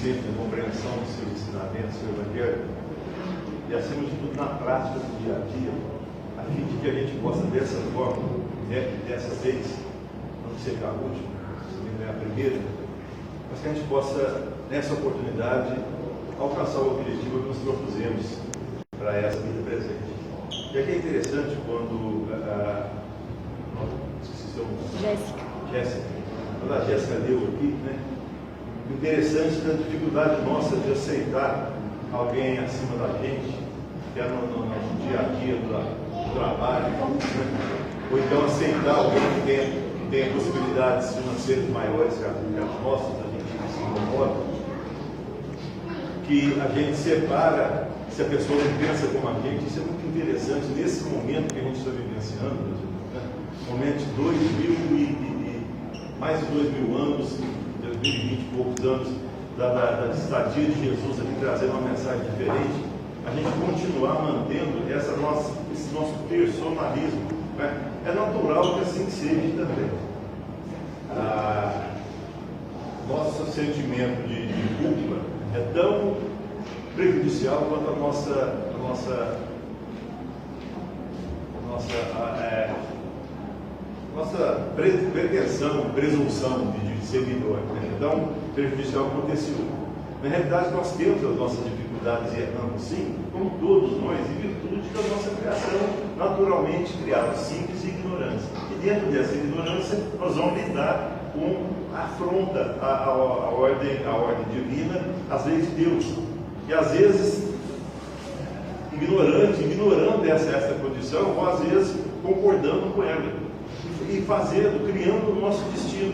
conhecimento, na compreensão dos seus ensinamentos, do seu evangelho, e acima de tudo na prática do dia a dia, a fim de que a gente possa dessa forma, dessa vez, não será a última, não é a primeira, mas que a gente possa, nessa oportunidade, alcançar o objetivo que nos propusemos para essa vida presente. E aqui é interessante quando esqueci seu nome. Jéssica. Quando a Jéssica leu aqui, né? O interessante da dificuldade nossa de aceitar alguém acima da gente, que é no dia a dia do trabalho, né? Ou então aceitar alguém que tenha possibilidades financeiras maiores que as nossas, a gente se incomoda, que a gente separa se a pessoa não pensa como a gente. Isso é muito interessante nesse momento que a gente está vivenciando, né? Momento de mais de 2000 anos, 2020 e poucos anos da estadia de Jesus aqui, trazendo uma mensagem diferente, a gente continuar mantendo esse nosso personalismo, né? É natural que assim seja também. Nosso sentimento de culpa é tão prejudicial quanto a nossa pretensão, presunção de seguidor, né? Então, prejudicial quanto esse outro. Na realidade, nós temos as nossas dificuldades e erramos sim, como todos nós, em virtude da nossa criação naturalmente criada, simples e ignorante. E dentro dessa ignorância, nós vamos lidar com a afronta à ordem divina, às leis de Deus. E às vezes, ignorando essa condição, ou às vezes concordando com ela, e criando o nosso destino.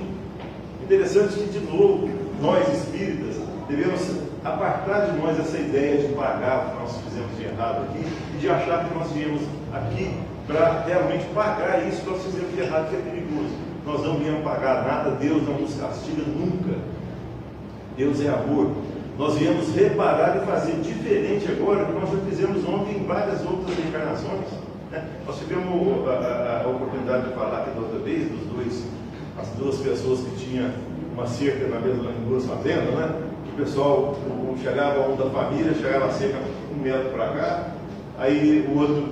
Interessante que, de novo, nós espíritas devemos apartar de nós essa ideia de pagar o que nós fizemos de errado aqui, e de achar que nós viemos aqui para realmente pagar isso que nós fizemos de errado, que é perigoso. Nós não viemos pagar nada, Deus não nos castiga nunca. Deus é amor. Nós viemos reparar e fazer diferente agora do que nós já fizemos ontem em várias outras encarnações, né? Nós tivemos a oportunidade de falar aqui da outra vez, as duas pessoas que tinham uma cerca em duas fazendas, né? Que o pessoal, chegava um da família, chegava a cerca 1 metro para cá, aí o outro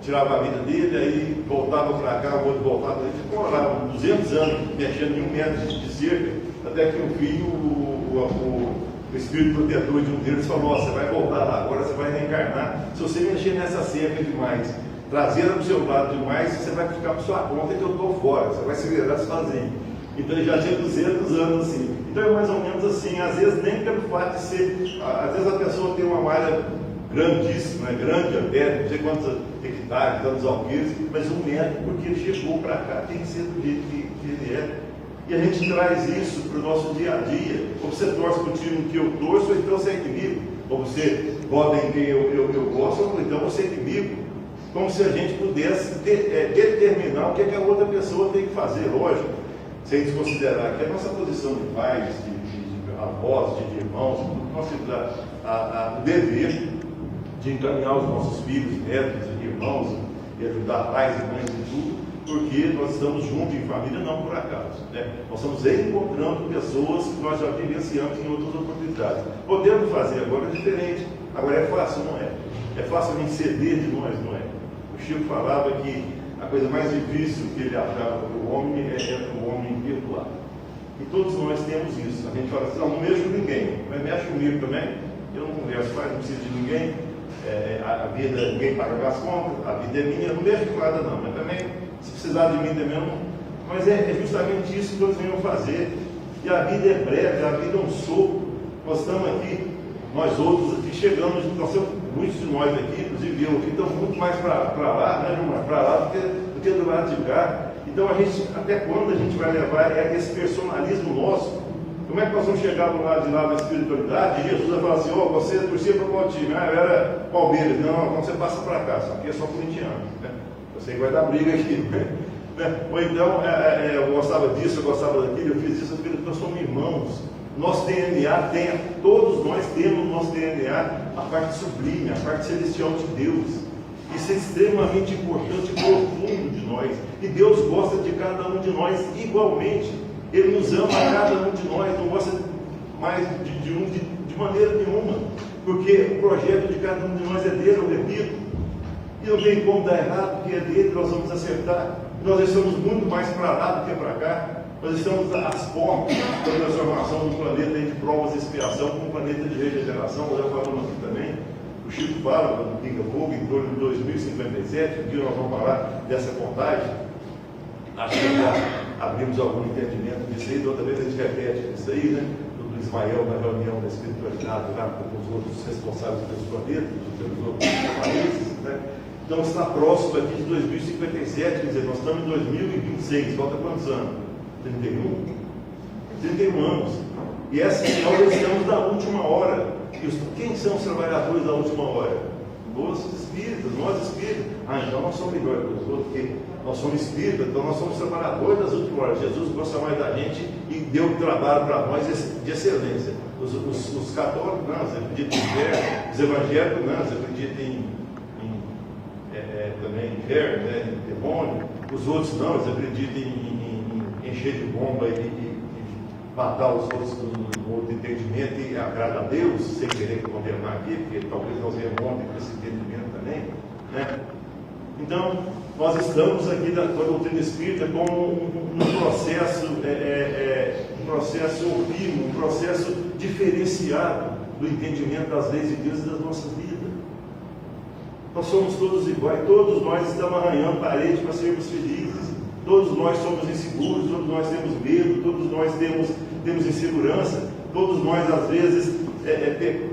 tirava a vida dele, aí voltava para cá, o outro voltava, ele ficou lá 200 anos mexendo em 1 metro de cerca, até que o filho, o espírito protetor de um deles falou: você vai voltar lá, agora você vai reencarnar. Se você mexer nessa cerca demais, trazer ela para o seu lado demais, você vai ficar por sua conta que eu estou fora, você vai se virar sozinho. Então ele já tinha 200 anos assim. Então é mais ou menos assim, às vezes nem pelo fato de ser, às vezes a pessoa tem uma área grandíssima, grande até, não sei quantos hectares, tantos alqueires, mas 1 metro, porque ele chegou para cá, tem que ser do jeito que ele é. E a gente traz isso para o nosso dia a dia. Ou você torce para o time que eu torço, ou então você é inimigo. Ou você vota em quem eu gosto, ou então você é inimigo. Como se a gente pudesse determinar o que a outra pessoa tem que fazer, lógico. Sem desconsiderar que a nossa posição de pais, de avós, de irmãos, nós temos o dever de encaminhar os nossos filhos, netos, irmãos, e ajudar pais e mães em tudo, porque nós estamos juntos em família, não por acaso, né? Nós estamos encontrando pessoas que nós já vivenciamos em outras oportunidades. Podemos fazer agora diferente. Agora é fácil? Não é. É fácil a gente ceder de nós? Não é. O Chico falava que a coisa mais difícil que ele achava para o homem é para o homem perdoar. E todos nós temos isso. A gente fala assim: não mexo com ninguém, mas mexe comigo também. Eu não converso mais, não preciso de ninguém. A vida, ninguém paga as contas, a vida é minha, eu não mexo com nada não, mas também, se precisar de mim também, não. Mas é justamente isso que nós venhamos fazer. E a vida é breve, a vida é um sopro. Nós estamos aqui, nós outros aqui, chegamos, muitos de nós aqui, inclusive eu aqui, estamos muito mais para lá, né, Gilmar? Para lá do que do lado de cá. Então, até quando a gente vai levar esse personalismo nosso? Como é que nós vamos chegar do lado de lá da espiritualidade? E Jesus vai falar assim: ó, você torcia para qual time? Ah, eu era Palmeiras. Não, então você passa para cá, só que é só corintiano, né? Eu sei que vai dar briga aqui, né? Ou então, eu gostava disso, eu gostava daquilo, eu fiz isso, nós somos irmãos. Nosso DNA todos nós temos no nosso DNA a parte sublime, a parte celestial de Deus. Isso é extremamente importante e profundo de nós. E Deus gosta de cada um de nós igualmente. Ele nos ama a cada um de nós, não gosta mais de maneira nenhuma, porque o projeto de cada um de nós é dele, eu repito, e não tem como dar errado, porque é dele, nós vamos acertar. Nós estamos muito mais para lá do que para cá. Nós estamos às portas da transformação do planeta de provas e expiação com um planeta de regeneração. Nós já falamos aqui também. O Chico fala do Pinga-Fogo em torno de 2057. Um dia nós vamos falar dessa contagem. Acho que já abrimos algum entendimento disso aí. Outra vez a gente repete isso aí, né? Do Ismael na reunião da espiritualidade lá com os outros responsáveis pelos planetas, pelos outros países, né? Então está próximo aqui de 2057, quer dizer, nós estamos em 2026, falta quantos anos? 31 anos. E essa nós estamos na última hora. E quem são os trabalhadores da última hora? Os espíritas, nós espíritas. Então nós somos melhores que os outros, porque nós somos espíritas, então nós somos trabalhadores das últimas horas. Jesus gosta mais da gente e deu trabalho para nós de excelência. Os católicos, não, eles acreditam em inferno. Os evangélicos, não, eles acreditam também em inferno, né, em demônio. Os outros não, eles acreditam em encher de bomba e matar os outros com outro entendimento e agrada a Deus, sem querer condenar aqui, porque talvez nós remontem com esse entendimento também, né? Então, nós estamos aqui com a doutrina espírita como um processo, um processo ovíparo, um processo diferenciado do entendimento das leis de Deus e das nossas vidas. Nós somos todos iguais, todos nós estamos arranhando parede para sermos felizes, todos nós somos inseguros, todos nós temos medo, todos nós temos insegurança, todos nós às vezes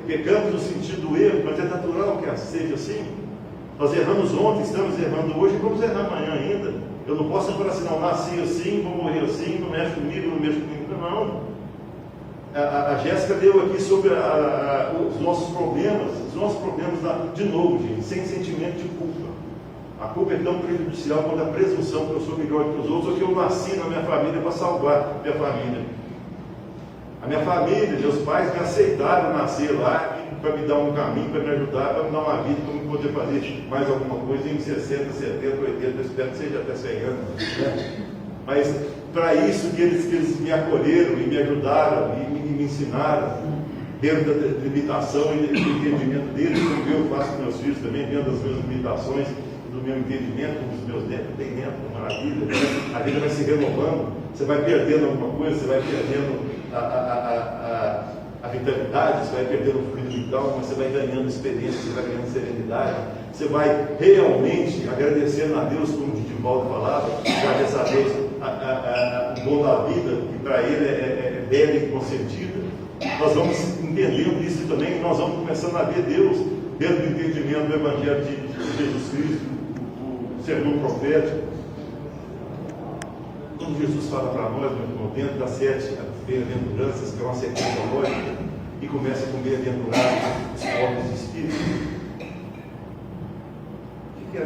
pecamos no sentido do erro, mas é natural que seja assim. Nós erramos ontem, estamos errando hoje, vamos errar amanhã ainda. Eu não posso falar assim, não, nasci assim, vou morrer assim, não mexe comigo, não mexe comigo, não. A Jéssica deu aqui sobre os nossos problemas, de novo, gente, sem sentimento de culpa. A culpa é tão prejudicial quanto a presunção que eu sou melhor que os outros, ou que eu nasci na minha família para salvar minha família. A minha família, meus pais me aceitaram nascer lá para me dar um caminho, para me ajudar, para me dar uma vida, para me poder fazer mais alguma coisa em 60, 70, 80, eu espero que seja até 100 anos. Né? Mas para isso que eles me acolheram e me ajudaram e me ensinaram, dentro da limitação e do entendimento deles, como eu faço com meus filhos também, dentro das minhas limitações, do meu entendimento, dos meus dentro, tem dentro, maravilha, né? A vida vai se renovando, você vai perdendo alguma coisa, você vai perdendo a vitalidade, você vai perdendo o fluido vital, mas você vai ganhando experiência, você vai ganhando serenidade, você vai realmente agradecendo a Deus, como o Divaldo falava, agradecer a Deus o dom da vida, que para ele é bela e consentida. Nós vamos entendendo isso também, nós vamos começando a ver Deus dentro do entendimento do Evangelho de Jesus Cristo, o sermão profético. Quando Jesus fala para nós, meu irmão, dentro das 7 bem-aventuranças, que é uma sequência lógica, e começa com bem-aventurados os pobres de espírito. O que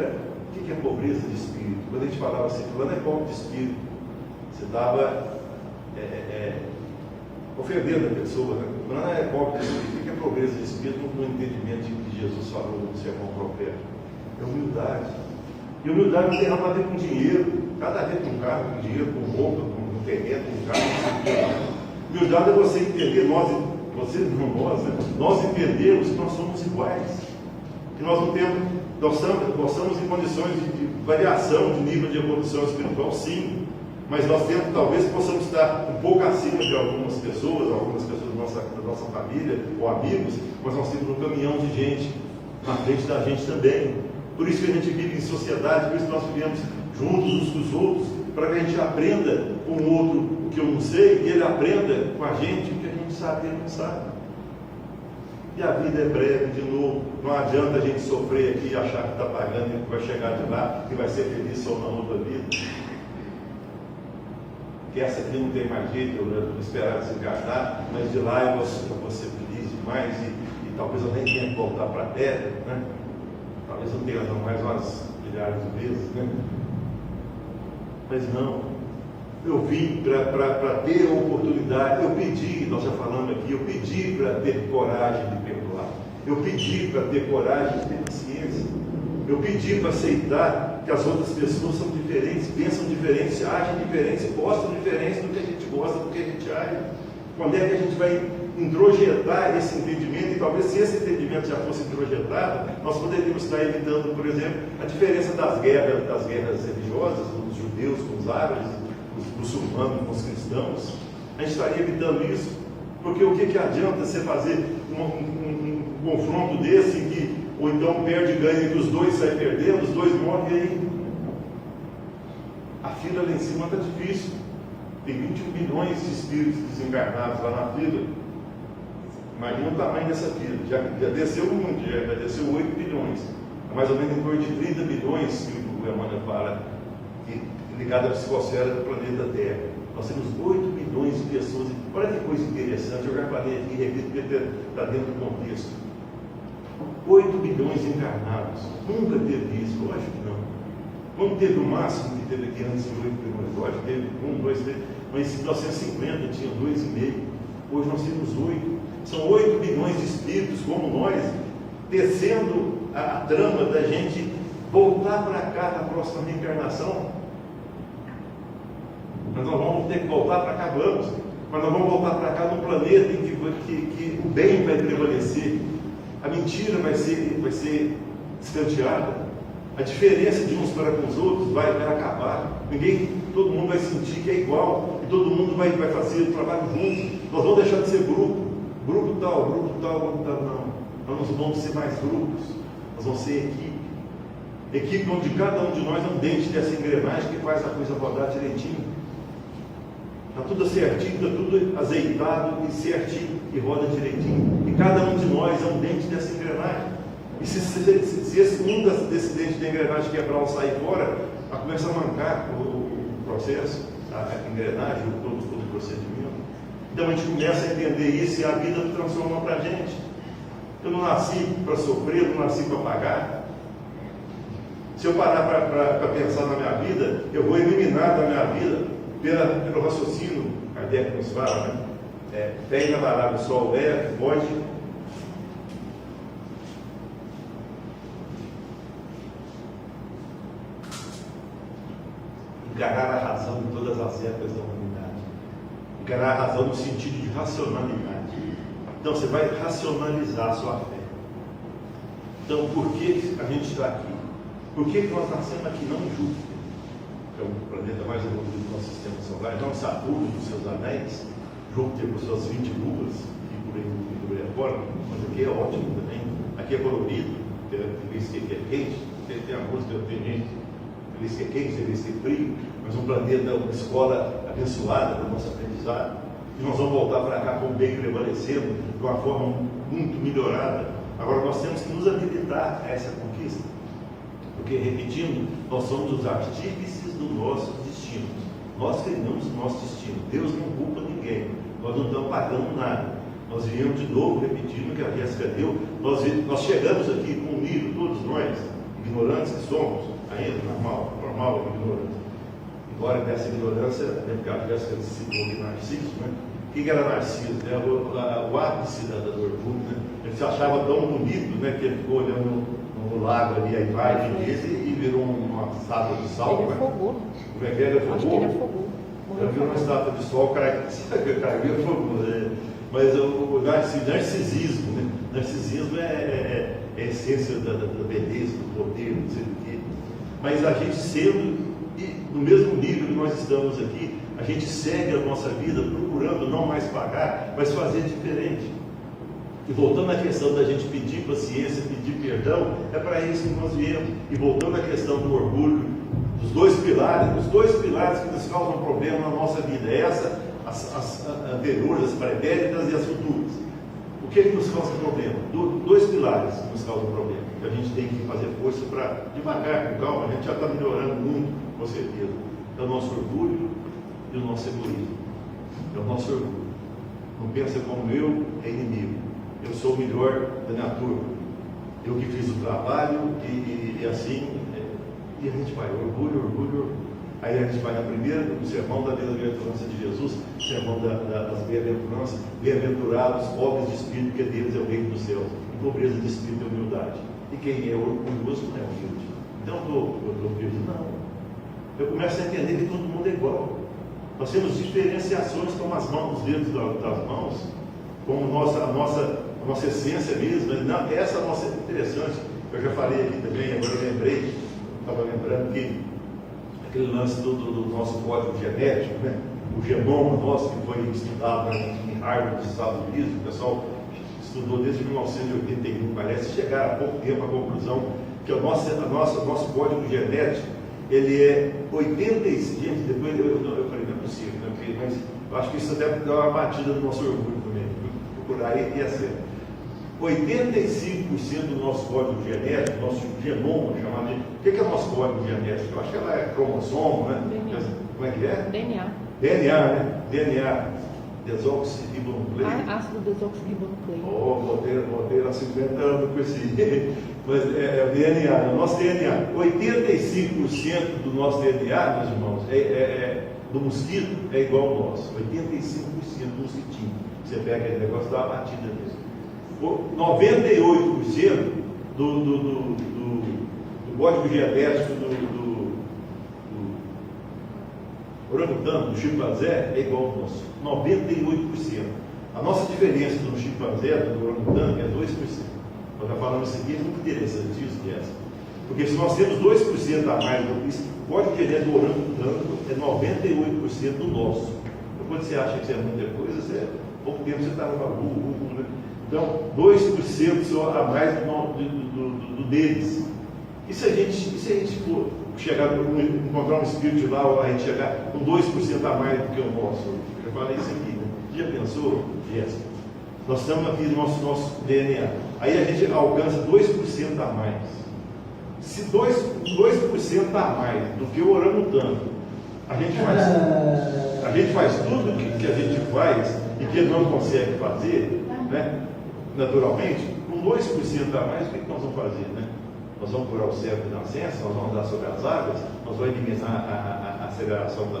é pobreza de espírito? Quando a gente falava assim, fulano é pobre de espírito, você estava ofendendo a pessoa, né? Fulano é pobre de espírito. O que é pobreza de espírito no entendimento de que Jesus falou no sermão profético? É humildade. E humildade não tem nada a ver com dinheiro, nada a ver com carro, com dinheiro, com roupa, com terreno, com carro. Humildade é você entender, nós entendemos que nós somos iguais, que nós não temos, nós estamos em condições de variação de nível de evolução espiritual, sim, mas nós temos, talvez possamos estar um pouco acima de algumas pessoas da nossa família ou amigos, mas nós temos um caminhão de gente na frente da gente também. Por isso que a gente vive em sociedade, por isso que nós vivemos juntos uns com os outros, para que a gente aprenda com o outro o que eu não sei, e ele aprenda com a gente o que a gente sabe e ele não sabe. E a vida é breve, de novo, não adianta a gente sofrer aqui e achar que está pagando e que vai chegar de lá, que vai ser feliz só na outra vida. Que essa aqui não tem mais jeito, eu vou esperar desencarnar, mas de lá eu vou ser feliz demais e talvez eu nem tenha que voltar para a Terra, né? Talvez eu tenha mais umas milhares de vezes, né? Mas não, eu vim para ter a oportunidade, eu pedi, nós já falamos aqui, eu pedi para ter coragem de perdoar, eu pedi para ter coragem de ter paciência, eu pedi para aceitar que as outras pessoas são diferentes, pensam diferentes, agem diferentes, gostam diferentes do que a gente gosta, do que a gente age. Quando é que a gente vai introjetar esse entendimento? E talvez se esse entendimento já fosse introjetado, nós poderíamos estar evitando, por exemplo, a diferença das guerras religiosas, dos judeus com os árabes, os muçulmanos com os cristãos. A gente estaria evitando isso, porque o que adianta você fazer um confronto desse que, ou então perde e ganha, que os dois saem perdendo, os dois morrem, e aí a fila lá em cima está difícil. Tem 21 bilhões de espíritos desencarnados lá na fila. Imagina o tamanho dessa fila. Já desceu muito, já desceu 8 bilhões. É mais ou menos em torno de 30 bilhões, que o Emmanuel fala, ligado à psicosfera do planeta Terra. Nós temos 8 bilhões de pessoas. Olha que coisa interessante, eu já falei aqui, repito, porque está dentro do contexto. 8 bilhões encarnados. Nunca teve isso, lógico que não. Quando teve o máximo que teve aqui antes de 8 bilhões, lógico, teve 1, 2, 3, mas em 1950 tinha 2,5. Hoje nós temos 8. São 8 bilhões de espíritos como nós, tecendo a trama da gente voltar para cá na próxima reencarnação. Mas nós vamos ter que voltar para cá, vamos. Mas nós vamos voltar para cá num planeta em que o bem vai prevalecer, a mentira vai ser escanteada, a diferença de uns para com os outros vai acabar. Todo mundo vai sentir que é igual, e todo mundo vai fazer o trabalho junto. Nós vamos deixar de ser grupo tal, não. Nós não vamos ser mais grupos, nós vamos ser equipe onde cada um de nós é um dente dessa engrenagem que faz a coisa rodar direitinho. Está tudo certinho, está tudo azeitado e certinho e roda direitinho. E cada um de nós é um dente dessa engrenagem. E se um desses dentes de engrenagem quebrar ou sair fora, vai começar a mancar o processo, a engrenagem, todo o procedimento. Então a gente começa a entender isso e a vida transforma para a gente. Eu não nasci para sofrer, eu não nasci para pagar. Se eu parar para pensar na minha vida, eu vou eliminar da minha vida pelo raciocínio, Kardec nos fala, né? Fé inabalável, só houver, pode encarar a razão em todas as épocas da humanidade. Encarar a razão no sentido de racionalidade. Então você vai racionalizar a sua fé. Então por que a gente está aqui? Por que nós nascemos aqui, não em Júpiter, que é o planeta mais evoluído do nosso sistema solar, não Saturno com seus anéis, Júpiter com suas 20 luas, e por aí fora, mas aqui é ótimo também, aqui é colorido, tem vezes que é quente, tem a música, tem gente, tem vezes que é quente, tem vezes que é frio, mas um planeta, uma escola abençoada para o nosso aprendizado, e nós vamos voltar para cá com o bem prevalecendo, de uma forma muito melhorada. Agora nós temos que nos habilitar a essa conquista. Porque, repetindo, nós somos os artífices do nosso destino. Nós criamos o nosso destino. Deus não culpa ninguém. Nós não estamos pagando nada. Nós viemos de novo, repetindo o que a Jéssica deu. Nós chegamos aqui com um nível, todos nós, ignorantes que somos, ainda normal a ignorância. Embora dessa ignorância, porque a Jéssica citou aqui Narciso, né? O que era Narciso? Né? O ápice do orgulho, né? Ele se achava tão bonito, né, que ele ficou olhando no lago ali, a imagem dele, e virou uma estátua de sal. Ele afogou. Como é que ele afogou? Acho que ele afogou. Ele virou uma estátua de sol, caiu e afogou. Mas o narcisismo, né? Narcisismo é a essência da beleza, do poder, não sei o quê. Mas a gente sendo, no mesmo nível que nós estamos aqui, a gente segue a nossa vida procurando não mais pagar, mas fazer diferente. E voltando à questão da gente pedir paciência, pedir perdão, é para isso que nós viemos. E voltando à questão do orgulho, dos dois pilares que nos causam problema na nossa vida, as anteriores, as pretéritas e as futuras. O que nos causa problema? Dois pilares que nos causam problema, que a gente tem que fazer força para, devagar, com calma, a gente já está melhorando muito, com certeza. É o nosso orgulho e o nosso egoísmo. É o nosso orgulho. Não pensa como eu, é inimigo. Eu sou o melhor da minha turma. Eu que fiz o trabalho e assim, e a gente vai, orgulho. Aí a gente vai no sermão da bem-aventurança de Jesus, sermão das bem-aventuranças, bem-aventurados, pobres de espírito, porque deles é o reino dos céus, e pobreza de espírito é humildade. E quem é orgulhoso não é humilde. Então eu estou perdido, não. Eu começo a entender que todo mundo é igual. Nós temos diferenciações como as mãos, os dedos das mãos, como a nossa essência mesmo. Essa nossa é interessante. Eu já falei aqui também, agora eu lembrei, estava lembrando que aquele lance do nosso código genético, né? O genoma nosso que foi estudado em Harvard, nos Estados Unidos, o pessoal estudou desde 1981, parece, chegar há pouco tempo à conclusão que o nosso código genético, ele é 85, gente, depois eu falei, não é possível, né? Mas eu acho que isso até dá uma batida no nosso orgulho também, procurar aí e é certo. 85% do nosso código genético, nosso genoma, chamado de... O que é o nosso código genético? Eu acho que ela é cromossomo, né? DNA. Como é que é? DNA. DNA, né? DNA. Desoxirribonucleico. Ácido desoxirribonucleico. Vou ter há 50 anos com esse. Mas é o DNA, o nosso DNA. 85% do nosso DNA, meus irmãos, do mosquito é igual ao nosso. 85% do mosquitinho. Você pega aquele negócio e dá uma batida nisso. 98% do código genético do orangotango, do chimpanzé, é igual ao nosso. 98%. A nossa diferença do chimpanzé, do orangotango, é 2%. Nós estamos falando isso aqui, é muito interessante isso que é essa. Porque se nós temos 2% a mais do código genético do orangotango, é 98% do nosso. Então, quando você acha que isso é muita coisa, pouco tempo você está no bagulho, né? Então, 2% só a mais do deles. E se a gente for encontrar um espírito lá, ou a gente chegar com 2% a mais do que o nosso? Eu já falei isso aqui, né? Já pensou? Jéssica? Nós estamos aqui no nosso DNA. Aí a gente alcança 2% a mais. Se 2% a mais do que o orangotango, a gente faz tudo que a gente faz e que ele não consegue fazer, né? Naturalmente, com 2% a mais, o que nós vamos fazer, né? Nós vamos curar o cérebro de nascença, nós vamos andar sobre as águas, nós vamos eliminar a aceleração do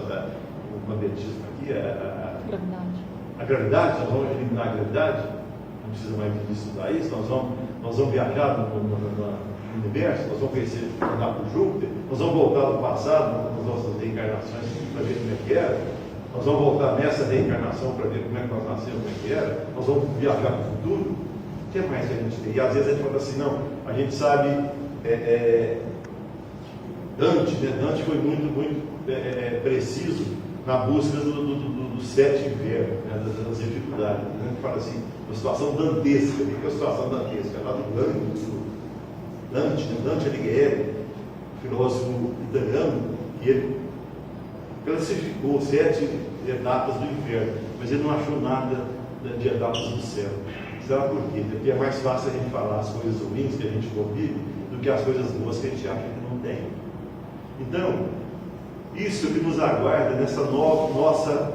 magnetismo aqui, a gravidade, nós vamos eliminar a gravidade, não precisa mais estudar isso, nós vamos viajar no universo, nós vamos conhecer, andar por Júpiter, nós vamos voltar no passado, nas nossas reencarnações, para ver como é que era. Nós vamos voltar nessa reencarnação para ver como é que nós nascemos, como é que era. Nós vamos viajar para o futuro. O que mais que a gente tem? E às vezes a gente fala assim, não, a gente sabe, Dante, né? Dante foi muito preciso na busca dos 7 infernos, né? das dificuldades. A gente fala assim, uma situação dantesca. O que é a situação dantesca? Lá do Dante, né? Dante Alighieri, filósofo italiano, que ele classificou 7 etapas do inferno, mas ele não achou nada de etapas do céu. Sabe por quê? Porque é mais fácil a gente falar as coisas ruins que a gente convive do que as coisas boas que a gente acha que não tem. Então, isso que nos aguarda nessa nossa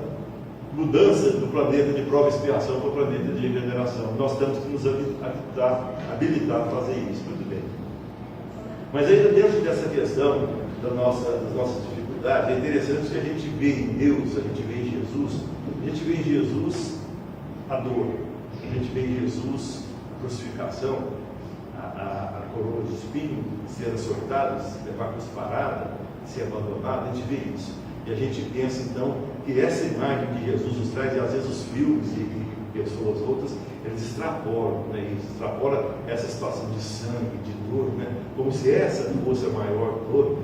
mudança do planeta de prova e expiação para o planeta de regeneração. Nós temos que nos habilitar a fazer isso, muito bem. Mas ainda dentro dessa questão das nossas dificuldades, é interessante que a gente vê em Deus, a gente vê em Jesus a dor, a gente vê em Jesus a crucificação, a coroa de espinho, ser açoitado, levar a cruz parada, ser abandonado, a gente vê isso. E a gente pensa então que essa imagem que Jesus nos traz, e às vezes os filmes e pessoas outras, eles extrapolam, né? Extrapolam essa situação de sangue, de dor, né? Como se essa fosse a maior dor,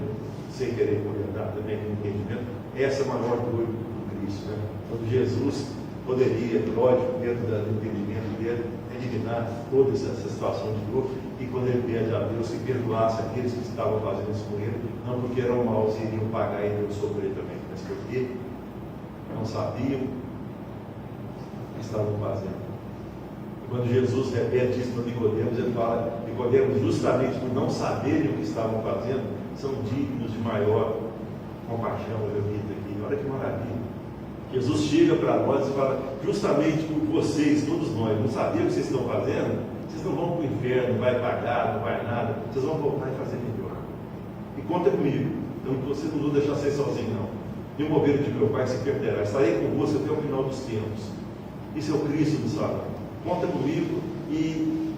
sem querer orientar também no entendimento, essa maior dor do Cristo, né? Quando Jesus poderia, lógico, dentro do entendimento dele, eliminar toda essa situação de dor, e quando ele pede a Deus que perdoasse aqueles que estavam fazendo isso com ele, não porque eram maus e iriam pagar e iam sofrer também, mas porque não sabiam o que estavam fazendo. E quando Jesus repete isso para Nicodemos, ele fala: Nicodemos, justamente por não saberem o que estavam fazendo, são dignos de maior compaixão. Eu repito aqui, olha que maravilha. Jesus chega para nós e fala: justamente por vocês, todos nós, não sabiam o que vocês estão fazendo, vocês não vão para o inferno, não vai pagar, não vai nada, vocês vão voltar e fazer melhor. E conta comigo, então vocês não vão deixar vocês sozinhos, não. E o mover de meu Pai se perderá, estarei convosco até o final dos tempos. Isso é o Cristo do salão. Conta comigo e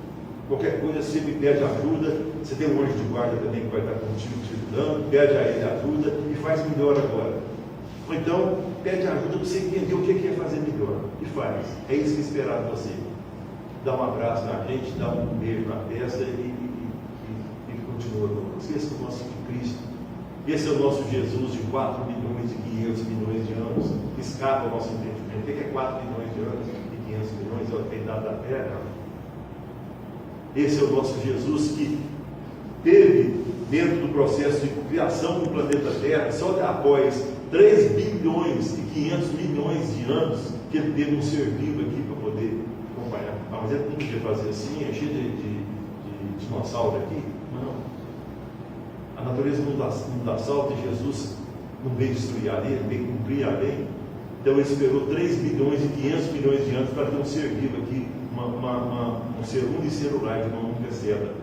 qualquer coisa você me pede ajuda. Você tem um anjo de guarda também que vai estar contigo te ajudando, pede a ele ajuda e faz melhor agora. Ou então, pede ajuda para você entender o que é fazer melhor. E faz. É isso que é esperado de você. Dá um abraço na gente, dá um beijo na testa e continua. Não esqueça do nosso Cristo. Esse é o nosso Jesus de 4 milhões e 500 milhões de anos, que escapa ao nosso entendimento. O que é 4 milhões de anos e 500 milhões? É o que dado da Terra. Esse é o nosso Jesus que teve, dentro do processo de criação do planeta Terra, só após 3 bilhões e 500 milhões de anos, que ele teve um ser vivo aqui para poder acompanhar. Ah, mas ele não podia fazer assim, é cheio de dinossauro aqui? Não. A natureza não dá salto e Jesus não veio destruir a lei, ele veio cumprir a lei. Então ele esperou 3 bilhões e 500 milhões de anos para ter um ser vivo aqui, um ser unicelular de uma única célula.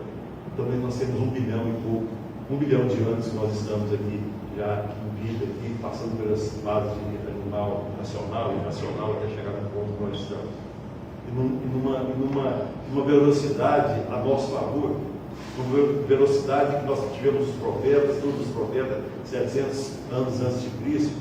Também nós temos 1 bilhão e pouco, 1 bilhão de anos que nós estamos aqui, já em vida, aqui, passando pelas fases de animal nacional e nacional até chegar no ponto que nós estamos. E numa velocidade a nosso favor, uma velocidade que nós tivemos os profetas, todos os profetas, 700 anos antes de Cristo,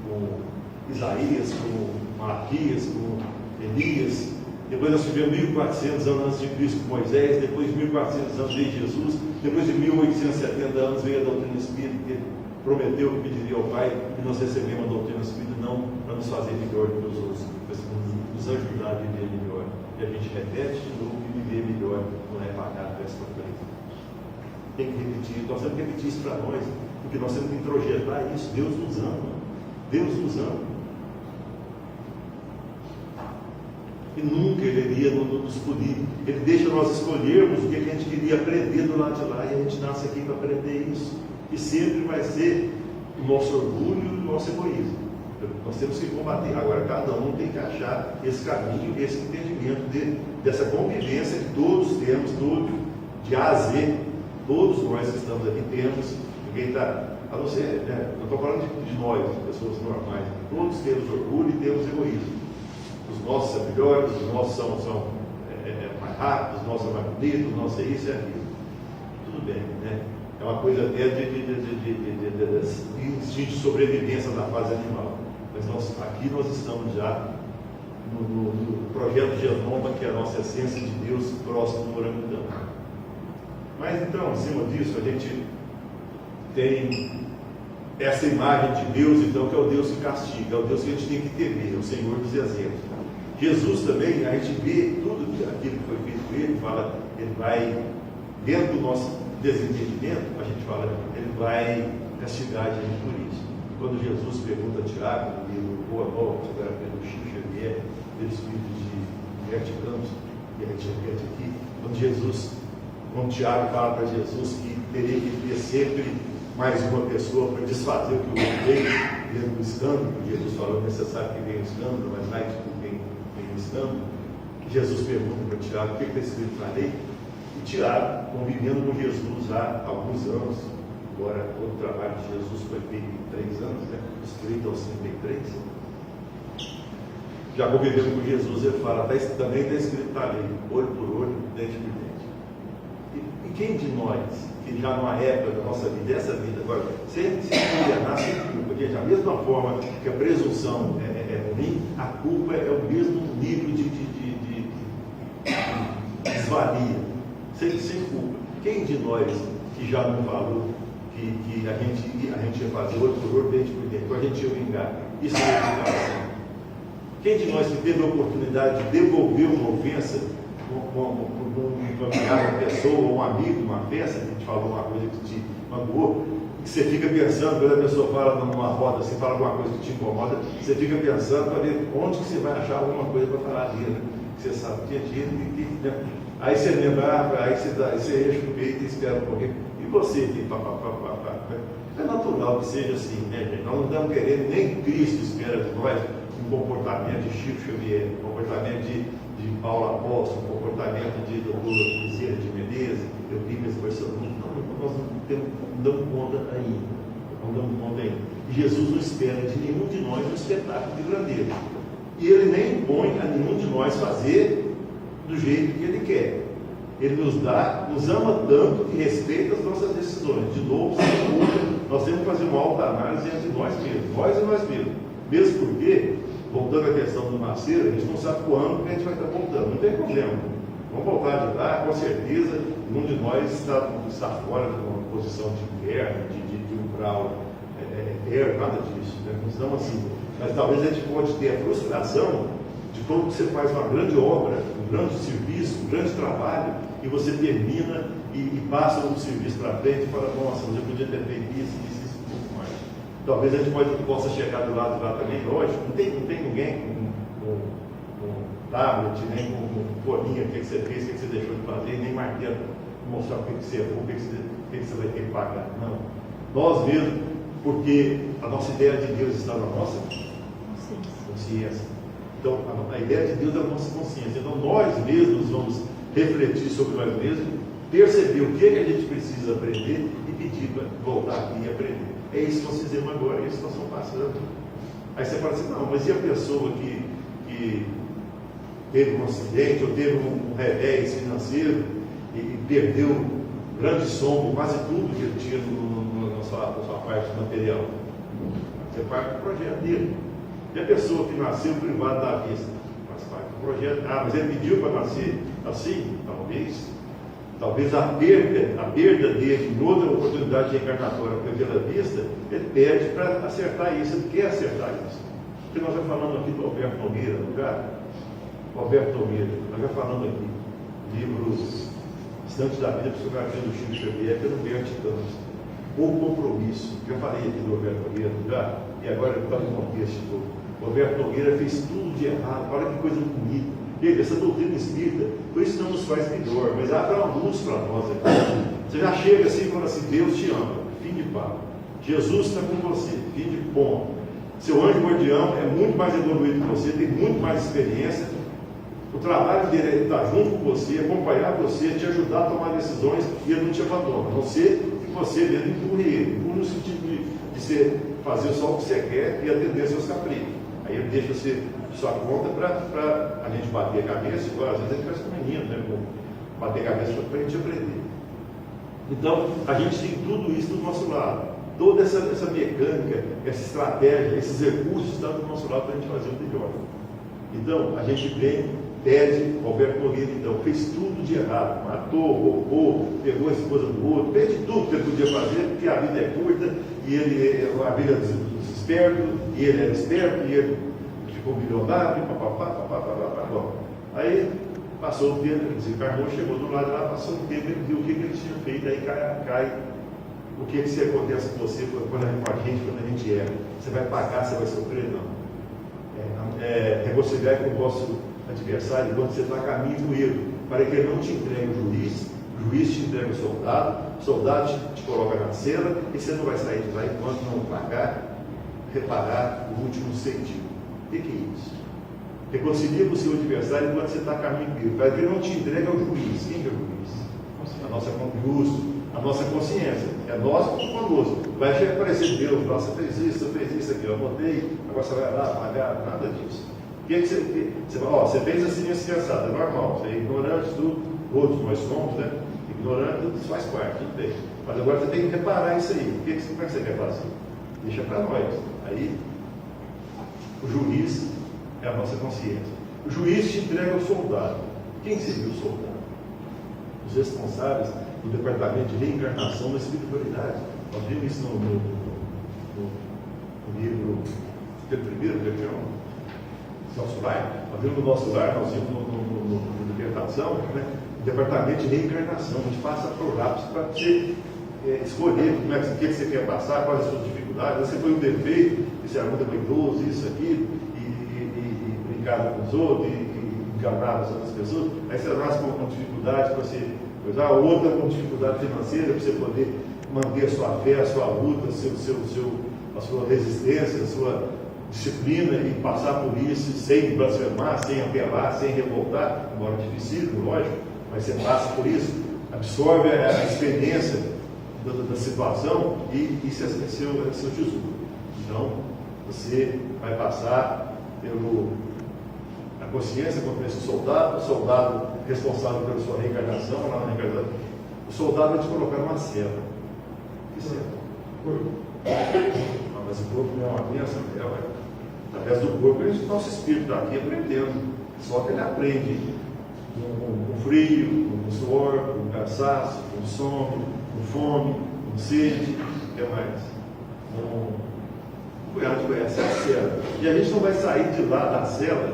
com Isaías, com Malaquias, com Elias. Depois nós tivemos 1400 anos antes de Cristo com Moisés, depois de 1400 anos veio Jesus, depois de 1870 anos veio a doutrina espírita, que prometeu que pediria ao Pai, e nós recebemos a doutrina espírita não para nos fazer melhor do que os outros, mas para nos ajudar a viver melhor. E a gente repete de novo que viver melhor não é pagar a festa para frente. Tem que repetir, nós temos que repetir isso para nós, porque nós temos que introjetar isso. Deus nos ama, Deus nos ama. E nunca Ele iria nos punir. Ele deixa nós escolhermos o que a gente queria aprender do lado de lá, e a gente nasce aqui para aprender isso. E sempre vai ser o nosso orgulho e o nosso egoísmo. Nós temos que combater. Agora, cada um tem que achar esse caminho, esse entendimento dessa convivência que todos temos, tudo, de A a Z, todos nós que estamos aqui temos. Ninguém está, a não ser, né? Eu estou falando de nós, pessoas normais. Todos temos orgulho e temos egoísmo. Os nossos são melhores, os nossos são mais rápidos, os nossos são mais bonitos, os nossos é isso e aquilo. Tudo bem, né? É uma coisa até de instinto de sobrevivência da fase animal. Mas aqui nós estamos já no projeto Genoma, que é a nossa essência de Deus próximo do orangutão. Mas então, acima disso, a gente tem essa imagem de Deus, então, que é o Deus que castiga, é o Deus que a gente tem que temer, é o Senhor dos exemplos. Jesus também, a gente vê tudo aquilo que foi feito com ele, fala, ele vai, dentro do nosso desentendimento, a gente fala, ele vai castigar a gente por isso. Quando Jesus pergunta a Tiago, no livro Boa Nova, agora pelo Chico Xavier, pelo espírito de Humberto Campos, e a gente repete aqui, quando Tiago fala para Jesus que teria que ter sempre mais uma pessoa para desfazer o que o outro fez, dentro do escândalo, que Jesus falou, necessário que venha o escândalo, mas mais que vem o escândalo, Jesus pergunta para Tiago o que está escrito na lei, e Tiago, convivendo com Jesus há alguns anos, agora todo o trabalho de Jesus foi feito em 3 anos, né? Dos 30 aos 33, já convivendo com Jesus, ele fala, também está escrito na lei, olho por olho, dente por dente. E quem de nós, que já numa época da nossa vida, dessa vida, agora, se condenar sem culpa, gente, da mesma forma que a presunção é ruim, a culpa é o mesmo nível de desvalia, sem culpa. Quem de nós que já não falou que a gente ia fazer olho por olho, dente por dente, que a gente ia vingar? Isso é educação. Quem de nós que teve a oportunidade de devolver uma ofensa com um familiar, uma pessoa, um amigo, uma festa, que a gente falou uma coisa que te magoou, que você fica pensando, quando a pessoa fala numa roda, você fala alguma coisa que te incomoda, você fica pensando para ver onde que você vai achar alguma coisa para falar ali, né? Você sabe que é dia, aí você lembra, aí você enche o peito e espera um pouquinho. E você que é natural que seja assim, né, gente? Nós não estamos querendo, nem Cristo espera de nós um comportamento de Chico Xavier, um comportamento de Paulo Apóstolo, um comportamento de Dr. Bezerra de Menezes, Eurípides Barcelona. Nós não damos conta ainda. E Jesus não espera de nenhum de nós um espetáculo de grandeza. E Ele nem impõe a nenhum de nós fazer do jeito que Ele quer. Ele nos ama tanto que respeita as nossas decisões. De novo, sem culpa, nós temos que fazer uma alta análise entre nós mesmos, nós e nós mesmos. Mesmo porque, voltando à questão do nascer, a gente não sabe quando que a gente vai estar voltando, não tem problema. Vamos voltar de lá, com certeza, nenhum de nós está fora de uma posição de inverno, de umbral eterno, nada disso. Né? Então, assim, mas talvez a gente pode ter a frustração de quando você faz uma grande obra, um grande serviço, um grande trabalho, e você termina e passa o serviço para frente e fala, nossa, eu podia ter feito isso, um pouco mais. Talvez a gente possa chegar do lado de lá também, lógico, não tem ninguém com tablet, nem com folhinha, o que você fez, o que você deixou de fazer, nem martelo, mostrar o que você errou, o que você vai ter que pagar. Não. Nós mesmos, porque a nossa ideia de Deus está na nossa consciência. Então, a ideia de Deus é a nossa consciência. Então, nós mesmos vamos refletir sobre nós mesmos, perceber o que a gente precisa aprender e pedir para voltar aqui e aprender. É isso que nós fizemos agora, é isso que nós estamos passando. Aí você fala assim, não, mas e a pessoa que teve um acidente ou teve um revés financeiro e perdeu grande som, quase tudo que ele tinha na sua parte material? Você parte do projeto dele. E a pessoa que nasceu privada da vista, faz parte do projeto. Ah, mas ele pediu para nascer assim? Talvez a perda dele em outra oportunidade reencarnatória pela vista, ele pede para acertar isso, ele quer acertar isso. Porque nós já falamos aqui do Alberto Nogueira, Alberto Nogueira, nós já falamos aqui, livros Instantes da Vida, psicografia do Chico Xavier, pelo Bert Campos. O compromisso, já falei aqui do Alberto Nogueira, e agora ele está no contexto todo. O Alberto Nogueira fez tudo de errado, olha que coisa bonita. Ele, essa doutrina espírita, por isso não nos faz melhor, mas abre uma luz para nós aqui. Você já chega assim e fala assim, Deus te ama, fim de papo. Jesus está com você, fim de ponto. Seu anjo guardião é muito mais evoluído que você, tem muito mais experiência. O trabalho dele é estar junto com você, acompanhar você, te ajudar a tomar decisões e ele não te abandona. A não ser que você mesmo empurre ele, no sentido de você fazer só o que você quer e atender seus caprichos. Aí ele deixa você sua conta para a gente bater a cabeça, igual às vezes a gente faz com o menino, né? Bater a cabeça para a gente aprender. Então, a gente tem tudo isso do nosso lado. Toda essa mecânica, essa estratégia, esses recursos estão do nosso lado para a gente fazer o melhor. Então, a gente vem, pede, Alberto Nogueira, então, fez tudo de errado, matou, roubou, pegou a esposa do outro, pede tudo que ele podia fazer, porque a vida é curta, e a vida é dos espertos, e ele era esperto, e ele ficou milionário, papapá. Bom, aí passou o tempo, ele desencarnou, chegou do lado de lá, passou o tempo, ele viu o que ele tinha feito, aí cai o que acontece com você quando a gente erra. Você vai pagar, você vai sofrer? Não. Reconciliar com o vosso adversário quando você está a caminho do erro, para que ele não te entregue o juiz te entrega o soldado te coloca na cela e você não vai sair de lá enquanto não reparar o último sentido. O que é isso? Reconcilia com o seu adversário enquanto você está a caminho do erro, para que ele não te entregue ao juiz. Quem é o juiz? A nossa consciência. É nós conosco. Vai aparecer Deus, você fez isso aqui, eu anotei, agora você vai lá pagar, nada disso. O que você fez assim assado, é normal, você é ignorante, todos nós somos, né? Ignorante, isso faz parte, tudo bem. Mas agora você tem que reparar isso aí. Como é que você quer fazer? Deixa para nós. Aí, o juiz é a nossa consciência. O juiz te entrega ao soldado. Quem seria o soldado? Os responsáveis do departamento de reencarnação da espiritualidade. Nós vimos isso no livro primeiro, que é o nosso lar. Nós vimos no nosso lar, nós vimos no libertação, né? O departamento de reencarnação. A gente passa por lápis para você escolher o que você quer passar, quais as suas dificuldades. Você foi um defeito, você era muito vaidoso, isso aqui, e brincava com os outros, e enganava as outras pessoas. Aí você nasce com dificuldade para você. A outra com dificuldade financeira, para você poder manter a sua fé, a sua luta, a sua resistência, a sua disciplina e passar por isso sem blasfemar, sem apelar, sem revoltar, embora dificílimo, lógico, mas você passa por isso, absorve a experiência da situação e isso é seu tesouro. Então, você vai passar a consciência como esse soldado, o soldado responsável pela sua reencarnação, lá na reencarnação, o soldado vai te colocar numa cela. Que cela? corpo. Mas o corpo não é uma bênção, através do corpo, o nosso espírito está aqui aprendendo. Só que ele aprende com frio, com suor, com cansaço, com sono, com fome, com sede, o que mais? Essa é a cela. E a gente não vai sair de lá da cela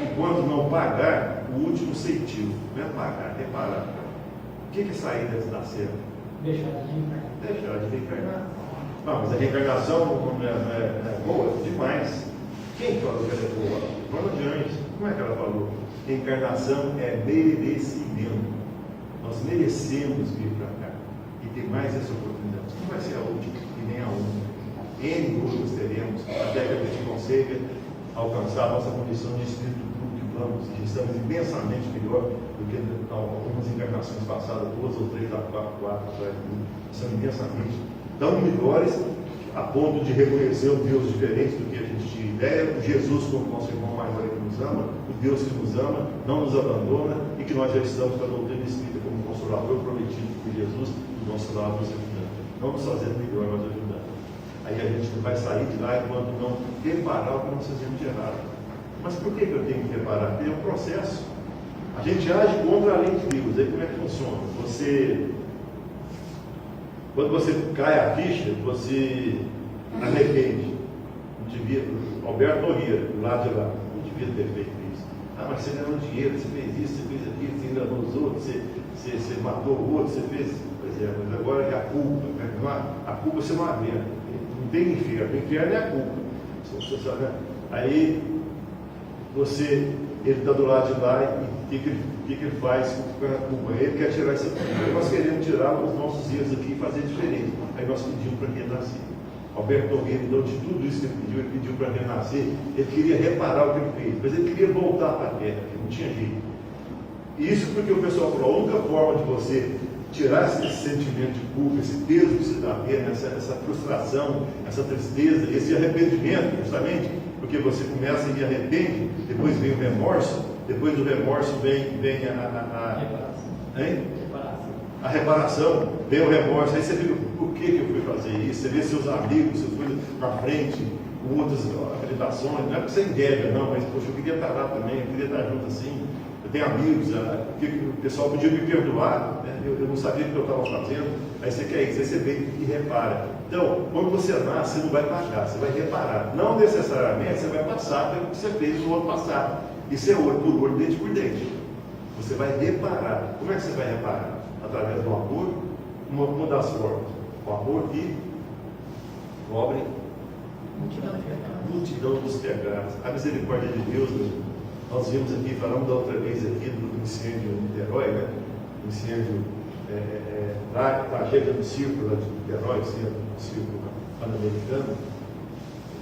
enquanto não pagar o último centavo. Não é pagar, é reparar. O que é sair dentro da cela? Deixar de reencarnar. Deixar de reencarnar. Não, mas a reencarnação não é boa? Demais. Quem falou que ela é boa? Vamos adiante. Como é que ela falou? Reencarnação é merecimento. Nós merecemos vir para cá e ter mais essa oportunidade. Não vai ser a última e nem a única. N outros teremos até que a gente consiga alcançar a nossa condição de espírito puro que vamos, que estamos imensamente melhor do que algumas encarnações passadas, 2 ou 3, 4 atrás de mim. São imensamente tão melhores a ponto de reconhecer um Deus diferente do que a gente tinha ideia, o Jesus como nosso irmão maior que nos ama, o Deus que nos ama, não nos abandona e que nós já estamos com a doutrina espírita como consolador prometido por Jesus do nosso lado nos ajudando. Não nos fazendo melhor, mas ajudando. Aí a gente não vai sair de lá enquanto não reparar o que nós fazemos de errado. Mas por que eu tenho que reparar? Porque é um processo. A gente age contra a lei de Deus. Aí como é que funciona? Quando você cai a ficha, você arrepende. Não devia, Alberto Nogueira, do lado de lá, não devia ter feito isso. Ah, mas você ganhou dinheiro, você fez isso, você fez aquilo, você enganou os outros, você matou o outro, você fez. Pois é, mas agora é a culpa. Né? A culpa você não aguenta. Não tem inferno, o inferno é a culpa. Aí ele está do lado de lá e o que ele faz com a culpa? Ele quer tirar essa culpa. Nós queremos tirar os nossos erros aqui e fazer diferente. Aí nós pedimos para renascer. Alberto Nogueira, então, de tudo isso que ele pediu para renascer, ele queria reparar o que ele fez, mas ele queria voltar para a terra, que não tinha jeito. E isso porque o pessoal falou, a única forma de você tirar esse sentimento de culpa, esse peso que você está tendo, essa frustração, essa tristeza, esse arrependimento, justamente, porque você começa e arrepende, depois vem o remorso, depois do remorso vem a reparação, vem o remorso, aí você fica, por que eu fui fazer isso? Você vê seus amigos, você foi para frente, com outras acreditações, não é porque você inveja, não, mas poxa, eu queria estar lá também, eu queria estar junto assim. Eu tenho amigos, o pessoal podia me perdoar, né? eu não sabia o que eu estava fazendo, aí você quer isso, aí você vem e repara. Então, quando você nasce, você não vai pagar, você vai reparar. Não necessariamente você vai passar pelo que você fez no ano passado. Isso é olho por olho, dente por dente. Você vai reparar. Como é que você vai reparar? Através do amor, uma das formas. O amor que cobre multidão dos pecados. A misericórdia de Deus, nós vimos aqui, falamos da outra vez aqui do incêndio em Niterói, né? O incêndio da tragédia do círculo de Niterói, o círculo pan-americano.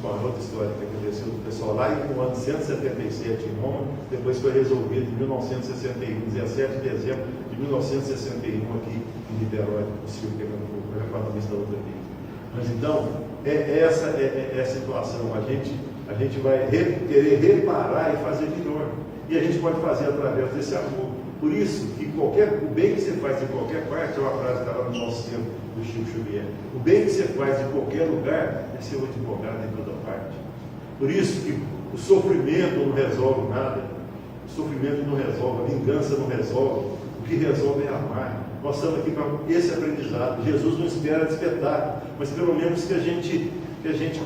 Uma outra história que aconteceu do pessoal lá no ano 177 em Roma, depois foi resolvido em 1961, 17 de dezembro de 1961 aqui em Niterói, o círculo pegando fogo, eu já falamos isso da outra vez. Mas então, essa é a situação, a gente vai querer reparar e fazer melhor. E a gente pode fazer através desse amor. Por isso, que o bem que você faz em qualquer parte, é uma frase que estava no nosso tempo do Chico Xavier, o bem que você faz em qualquer lugar é ser advogado em toda parte. Por isso que o sofrimento não resolve nada, o sofrimento não resolve, a vingança não resolve, o que resolve é amar. Nós estamos aqui para esse aprendizado. Jesus não espera despertar, mas pelo menos que a gente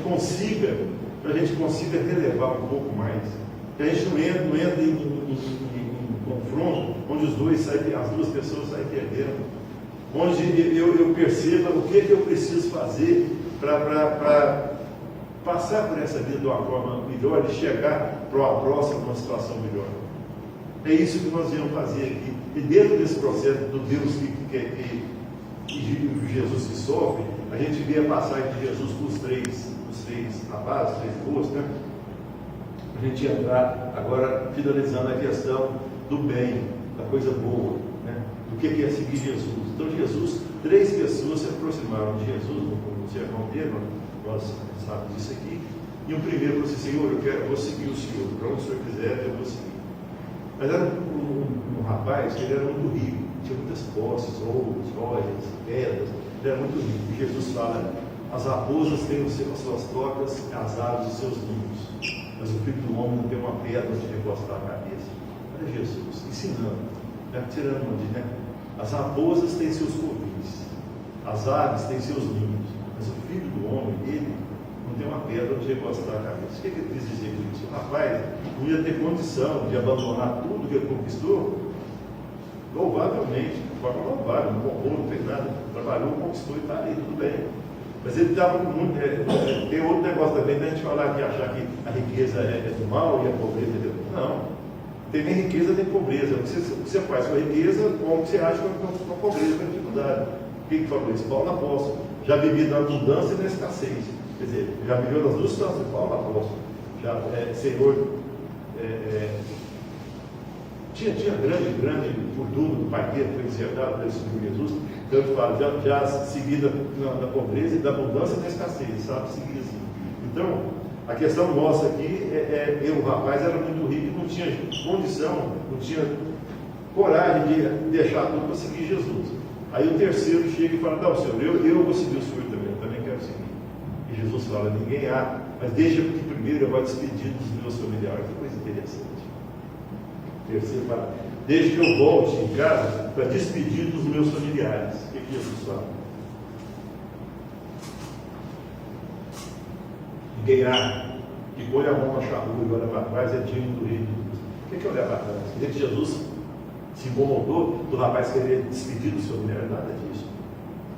consiga relevar um pouco mais. Que a gente não entre em confronto onde as duas pessoas saem perdendo. Onde eu perceba o que eu preciso fazer para passar por essa vida de uma forma melhor e chegar para a próxima uma situação melhor. É isso que nós viemos fazer aqui. E dentro desse processo do Deus que Jesus que sofre, a gente vê a passagem de Jesus com os três rapazes, os três moços, né? A gente entrar agora finalizando a questão do bem, da coisa boa, né? Do que é seguir Jesus. Então Jesus, 3 pessoas se aproximaram de Jesus no sermão dele, nós sabemos disso aqui, e o primeiro falou assim, Senhor, eu vou seguir o Senhor, para onde o Senhor quiser eu vou seguir. Mas era um rapaz que ele era muito rico, tinha muitas posses, ouros, joias, pedras, ele era muito rico. E Jesus fala, As raposas têm as suas tocas, as aves os seus ninhos, mas o Filho do Homem não tem uma pedra onde recostar a cabeça. Olha Jesus ensinando, tirando onde, né? As raposas têm seus covis, as aves têm seus ninhos, mas o Filho do Homem, ele não tem uma pedra onde recostar a cabeça. O que ele quis dizer com isso? O rapaz não ia ter condição de abandonar tudo que ele conquistou, louvavelmente, de forma louvável, não roubou, não fez nada, trabalhou, conquistou e está ali, tudo bem. Mas ele estava com muito. Tem outro negócio também, da gente falar que achar que a riqueza é do mal e a pobreza é do mal. Não. Tem nem riqueza nem pobreza. O que você faz com a riqueza, como você acha com a pobreza, com a dificuldade. Quem que falou isso? Paulo Apóstolo. Já vivi na abundância e na escassez. Quer dizer, já viveu nas duas situações. Paulo Apóstolo. Já, Senhor. Tinha grande fortuna do pai dele, foi deserdado pelo Senhor Jesus. Tanto fala, já seguida na pobreza e da abundância e da escassez, sabe? Seguir assim. Então, a questão nossa aqui o rapaz era muito rico e não tinha condição, não tinha coragem de deixar tudo para seguir Jesus. Aí o terceiro chega e fala: não, Senhor, eu vou seguir o Senhor também, eu também quero seguir. E Jesus fala: ninguém há, mas deixa que primeiro eu vou despedir dos meus familiares. Que coisa interessante. Terceiro fala: desde que eu volte em casa para despedir dos meus familiares. O que Jesus fala? Ninguém há que põe a mão na charrua e olha para trás é digno do rei de Deus. O que é olhar para trás? Quer dizer que Jesus se incomodou do rapaz querer despedir do seu familiar? Nada disso.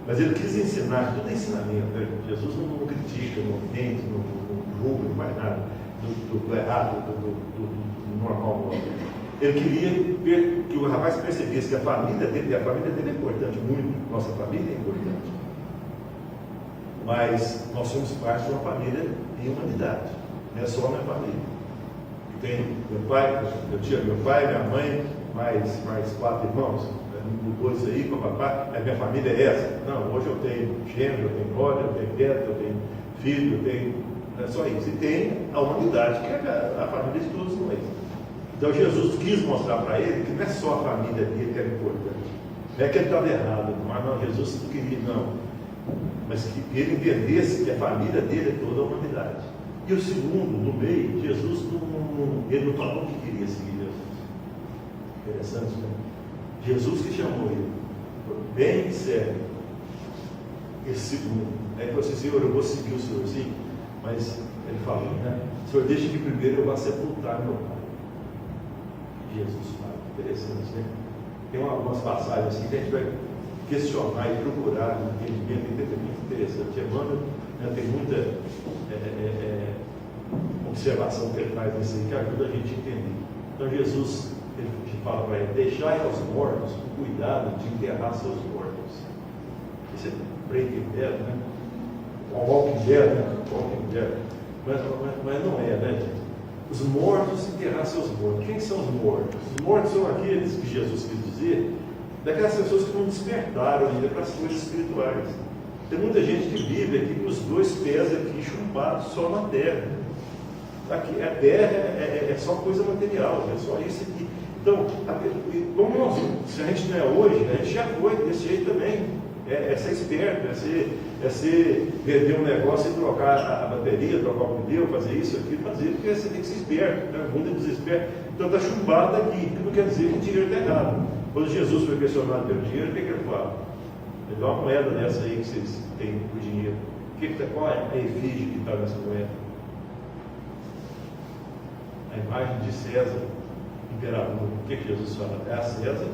Mas ele quis ensinar, tudo é ensinamento. Né? Jesus não critica, não ofende, não julga, não faz nada do errado, do normal. Ele queria ver que o rapaz percebesse que a família dele é importante, muito. Nossa família é importante. Mas nós somos parte de uma família em humanidade. Não é só a minha família. Tem meu pai, eu tinha meu pai, minha mãe, mais 4 irmãos. Mudou isso aí, papapá. A minha família é essa. Não, hoje eu tenho gênero, eu tenho nora, eu tenho neto, eu tenho filho, eu tenho. Não é só isso. E tem a humanidade, que é a família de todos nós. Então Jesus quis mostrar para ele que não é só a família dele que era importante. Não é que ele estava errado, mas não, Jesus não queria, não. Mas que ele entendesse que a família dele é toda a humanidade. E o segundo, no meio, Jesus ele não falou que queria seguir Jesus. Interessante, né? Jesus que chamou ele. Bem sério. Esse segundo. Aí ele falou assim: Senhor, eu vou seguir o Senhor, sim. Mas ele falou, né? Senhor, deixa que primeiro eu vá sepultar meu pai. Jesus fala. Interessante, né? Tem algumas passagens assim que a gente vai questionar e procurar um entendimento muito interessante. Emmanuel, né, tem muita observação que ele faz nisso aí que ajuda a gente a entender. Então Jesus, ele fala para ele: deixai aos mortos o cuidado de enterrar seus mortos. Isso é Breaking Bad, né? Walking Dead, né? Walking Dead. Mas não é, né, gente? Os mortos enterrar seus mortos. Quem são os mortos? Os mortos são aqueles que Jesus quis dizer, daquelas pessoas que não despertaram ainda para as coisas espirituais. Tem muita gente que vive aqui com os 2 pés aqui chumbados só na terra. Aqui, a terra é só coisa material, é só isso aqui. Então, como nós, se a gente não é hoje, a gente já foi desse jeito também. É ser esperto, é ser vender um negócio e trocar a bateria, trocar o pneu, fazer isso, aquilo, fazer, porque você tem que ser esperto, né? O mundo é desesperto. Então está chumbado aqui, que não quer dizer que o dinheiro está errado. Quando Jesus foi questionado pelo dinheiro, o que ele fala? Ele dá uma moeda dessa aí que vocês têm por dinheiro. Qual é a efígie que está nessa moeda? A imagem de César, imperador. O que Jesus fala? É a César,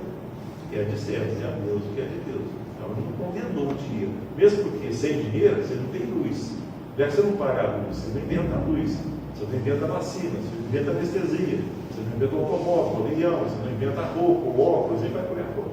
que é de César, é a Deus, que é de Deus. Então ele não condenou o dinheiro. Mesmo porque sem dinheiro você não tem luz. Já que você não paga a luz, você não inventa a luz, você não inventa a vacina, você não inventa anestesia, você não inventa o automóvel, o avião, você não inventa a roupa, o óculos, e vai por aí fora.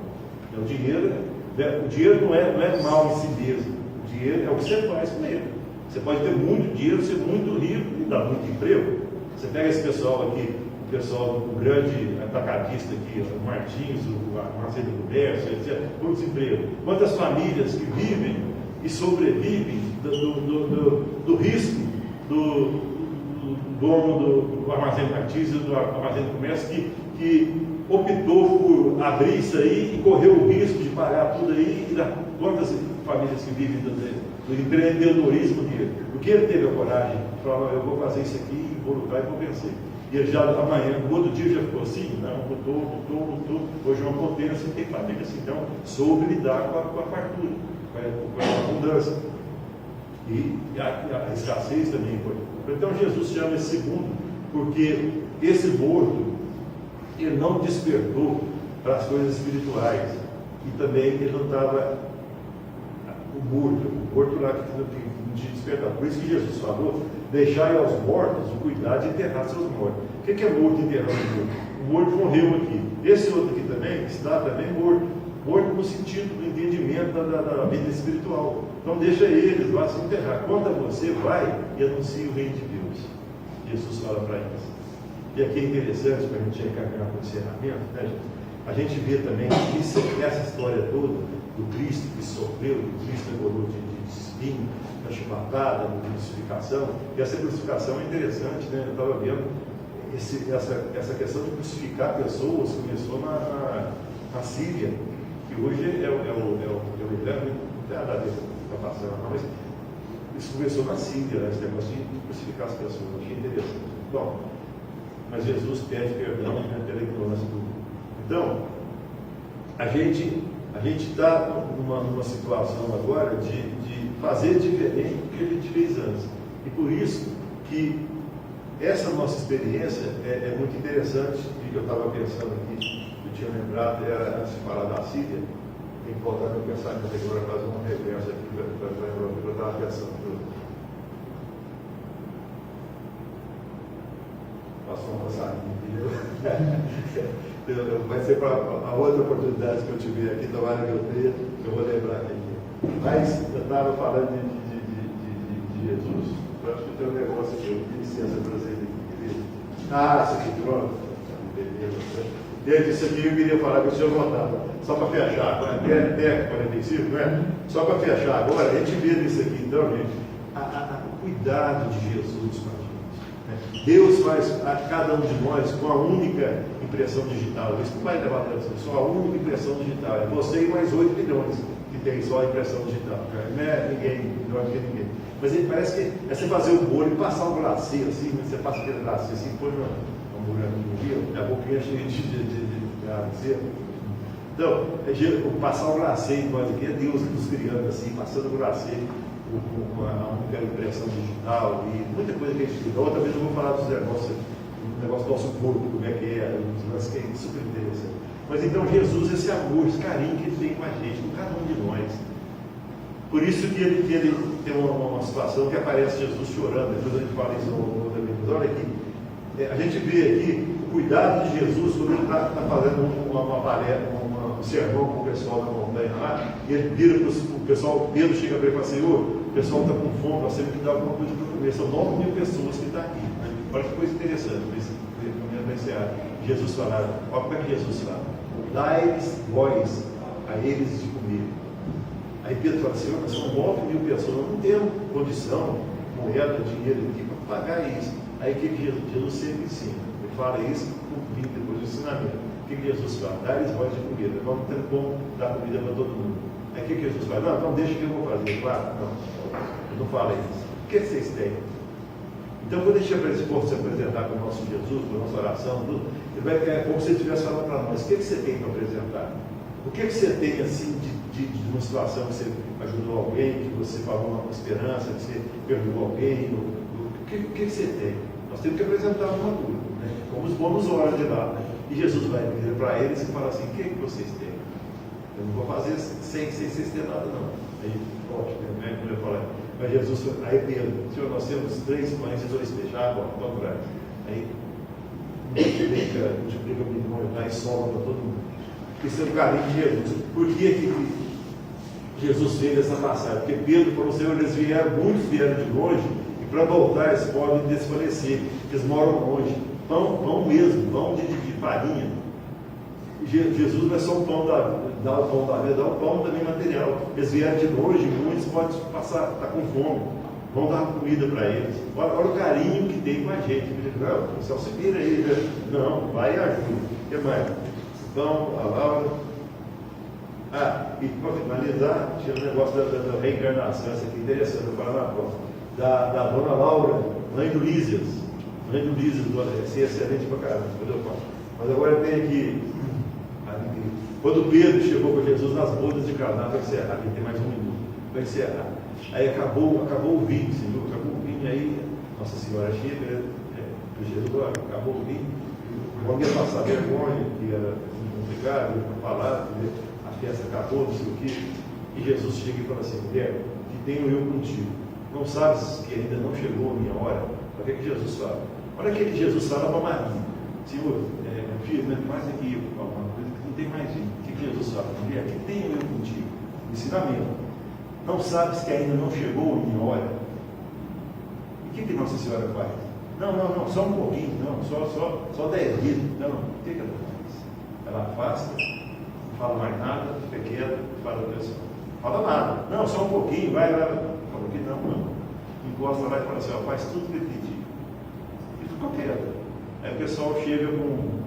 Então, o dinheiro não é mal em si mesmo. O dinheiro é o que você faz com ele. Você pode ter muito dinheiro, ser muito rico e dar muito emprego. Você pega esse pessoal aqui, o pessoal do grande atacadista aqui, o Martins, o Marcelo do Comércio, etc. Muito desemprego. Quantas famílias que vivem e sobrevivem do risco do dono do Armazém Martins e do Armazém do Comércio que optou por abrir isso aí e correu o risco de pagar tudo aí e dar quantas famílias que vivem do empreendedorismo dele. Porque ele teve a coragem de falar, eu vou fazer isso aqui, vou lutar e vou vencer. E ele já amanhã, no outro dia já ficou assim, não, lutou. Hoje é uma potência, tem família assim, então soube lidar com a fartura, com a abundância. E a escassez também foi. Então Jesus chama esse segundo, porque esse morto, ele não despertou para as coisas espirituais. E também ele não estava o morto lá que não tinha despertado. Por isso que Jesus falou, deixai aos mortos o cuidado de enterrar seus mortos. O que é morto enterrando o morto? O morto morreu aqui. Esse outro aqui também está também morto. Morto no sentido do entendimento da vida espiritual. Então deixa eles lá se enterrar. Quando você vai e anuncia o reino de Deus. Jesus fala para eles. E aqui é interessante para a gente encaminhar para o encerramento, né, gente? A gente vê também essa história toda do Cristo que sofreu, do Cristo agorou de espinho, da chibatada, da crucificação. E essa crucificação é interessante, né? Eu estava vendo essa questão de crucificar pessoas começou na Síria, que hoje é o Irã, não tem nada a ver com o que está passando, mas isso começou na Síria, né? Esse negócio de crucificar as pessoas, eu achei interessante. Bom, mas Jesus pede perdão, né, pela ignorância do mundo. Então, a gente está numa situação agora de fazer diferente do que a gente fez antes. E por isso que essa nossa experiência é muito interessante. E eu estava pensando aqui, eu tinha lembrado, era antes de falar da Síria, tem que voltar meu pensamento agora, fazer uma reversa aqui para lembrar o que eu estava pensando. Passou um passarinho, entendeu? Vai ser para a outra oportunidade que eu tiver aqui, tomara que eu tenha, eu vou lembrar aqui. Mas eu estava falando de Jesus, eu acho que tem um negócio aqui, eu pedi licença para você aqui. Isso aqui, pronto. Beleza. Dentro disso aqui eu queria falar com o senhor notava, só para fechar, até 45, não é? Só para fechar agora, a gente vê nisso aqui, então, gente, o cuidado de Jesus com a gente. Deus faz a cada um de nós com a única impressão digital. Isso não vai levar tanto, só a única impressão digital. É você e mais 8 milhões que tem só a impressão digital. Não é ninguém melhor do que ninguém. Mas ele parece que é você fazer o molho e passar o glacê assim, você passa aquele glacê assim, põe no hambúrguer no rio, a boquinha cheia de glacê. Então, passar o glacê em nós aqui é Deus nos criando assim, passando o glacê com a impressão digital e muita coisa que a gente viu. Outra vez eu vou falar dos negócios, do negócio do nosso corpo, como é que é, os que é super interessante. Mas então Jesus, esse amor, esse carinho que ele tem com a gente, com cada um de nós. Por isso que ele tem uma situação que aparece Jesus chorando, depois a gente fala isso no outro episódio. Olha aqui, a gente vê aqui o cuidado de Jesus quando ele está fazendo uma palestra, um sermão com o pessoal da montanha lá, e ele vira para o pessoal, Pedro chega para ele e fala, Senhor, o pessoal está com fome, nós temos que dar alguma coisa para comer. São 9 mil pessoas que estão aqui. Né? Olha que coisa interessante, para encerrar. Jesus falava, olha como é que Jesus fala, dai-lhes vós a eles de comer. Aí Pedro fala, Senhor, nós somos 9 mil pessoas, nós não temos condição, moeda, dinheiro aqui para pagar isso. Aí o que Jesus sempre ensina? Ele fala isso com vinho, depois do ensinamento. O que Jesus fala? Dá-lhes voz de comida. Nós não temos como dar comida para todo mundo. Aí o que Jesus fala? Não, então deixa que eu vou fazer. Claro, não. Eu não falo isso. O que vocês têm? Então, quando a gente se apresentar com o nosso Jesus, com a nossa oração, tudo, ele vai ficar como se ele estivesse falando para nós. O que você tem para apresentar? O que você tem, assim, de uma situação que você ajudou alguém, que você falou uma esperança, que você perdoou alguém? O que você tem? Nós temos que apresentar uma coisa, né? Como os bons olhos de lá, né? E Jesus vai vir para eles e fala assim, o que vocês têm? Eu não vou fazer sem vocês terem nada, não. Aí, pode, né? Como eu falei. Mas Jesus, aí Pedro, Senhor, nós temos 3 pães e 2 peixes, água, vamos para aí multiplica o milhão, dá e sobra para todo mundo. Isso é o carinho de Jesus. Por que Jesus fez essa passagem? Porque Pedro falou, Senhor, muitos vieram de longe, e para voltar eles podem desfalecer, eles moram longe. Pão mesmo, pão de farinha. Jesus não é só o pão dar o pão da vida, dá o pão também material. Eles vieram de longe, muitos podem passar, estar com fome, vão dar comida para eles. Olha o carinho que tem com a gente. Não, só se vira aí, né? Não, vai e ajuda. O que mais? Então, a Laura, E para finalizar, tinha um negócio da reencarnação, essa aqui é interessante, eu falo na próxima. Da dona Laura, mãe do Lísias. Mãe do Lísias, esse é excelente pra caramba, entendeu? Mas agora tem aqui. Quando Pedro chegou com Jesus nas bodas de Caná, para encerrar, aqui tem mais um minuto, para encerrar. Aí acabou o vinho, Senhor, acabou o vinho, aí Nossa Senhora chega, Jesus, acabou o vinho, alguém passar vergonha, que era complicado, falar, a festa acabou, não sei o quê, e Jesus chega e fala assim: mulher, que tenho eu contigo? Não sabes que ainda não chegou a minha hora? Olha o que Jesus fala. Olha o que Jesus fala para Maria: Senhor, filho, mais aqui alguma coisa que não tem mais vinho. O que Jesus fala? Mulher, que tenho eu contigo? Ensinamento. Não sabes que ainda não chegou a minha hora? E o que Nossa Senhora faz? Não, só um pouquinho, não, só 10 dias. Não, o que ela faz? Ela afasta, não fala mais nada, fica quieta, fala para o pessoal. Fala nada, não, só um pouquinho, vai. Falou que não. Encosta lá e fala assim: faz tudo que ele pediu. E ficou quieto. Aí o pessoal chega com.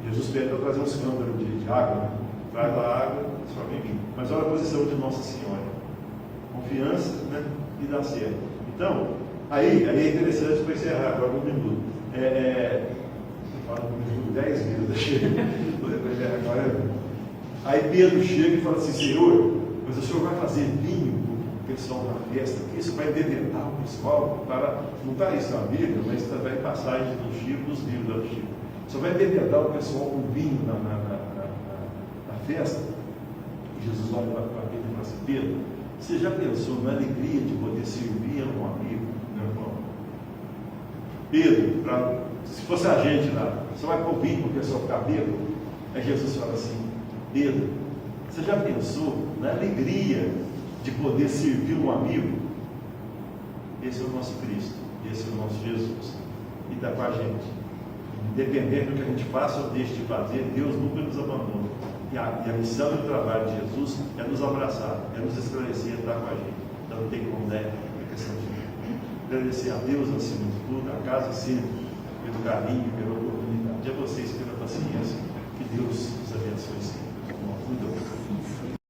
Jesus pede para trazer uns câmbaros de água, né? Traz a água, só vem vinho. Mas olha a posição de Nossa Senhora: confiança, né? E dá certo. Então, aí é interessante para encerrar agora um minuto. Fala um minuto, 10 minutos. Aí Pedro chega e fala assim: Senhor, mas o Senhor vai fazer vinho para o pessoal na festa? Isso vai bebetar o pessoal? Não está isso na Bíblia, mas está em passagem do Chico, dos livros do Chico. Só vai bebetar o pessoal com vinho na festa? E Jesus olha para Pedro e fala assim: Pedro, você já pensou na alegria de poder servir a um amigo, meu irmão? Pedro, se fosse a gente lá, você vai pôr vinho para o pessoal ficar bêbado? Aí Jesus fala assim: Pedro, você já pensou na alegria de poder servir um amigo? Esse é o nosso Cristo, esse é o nosso Jesus, e está com a gente. Independente do que a gente faça ou deixe de fazer, Deus nunca nos abandona. E a missão e o trabalho de Jesus é nos abraçar, é nos esclarecer, estar com a gente. Então não tem como, né? É questão de agradecer a Deus acima de tudo, a casa sempre, pelo carinho, pela oportunidade. E a vocês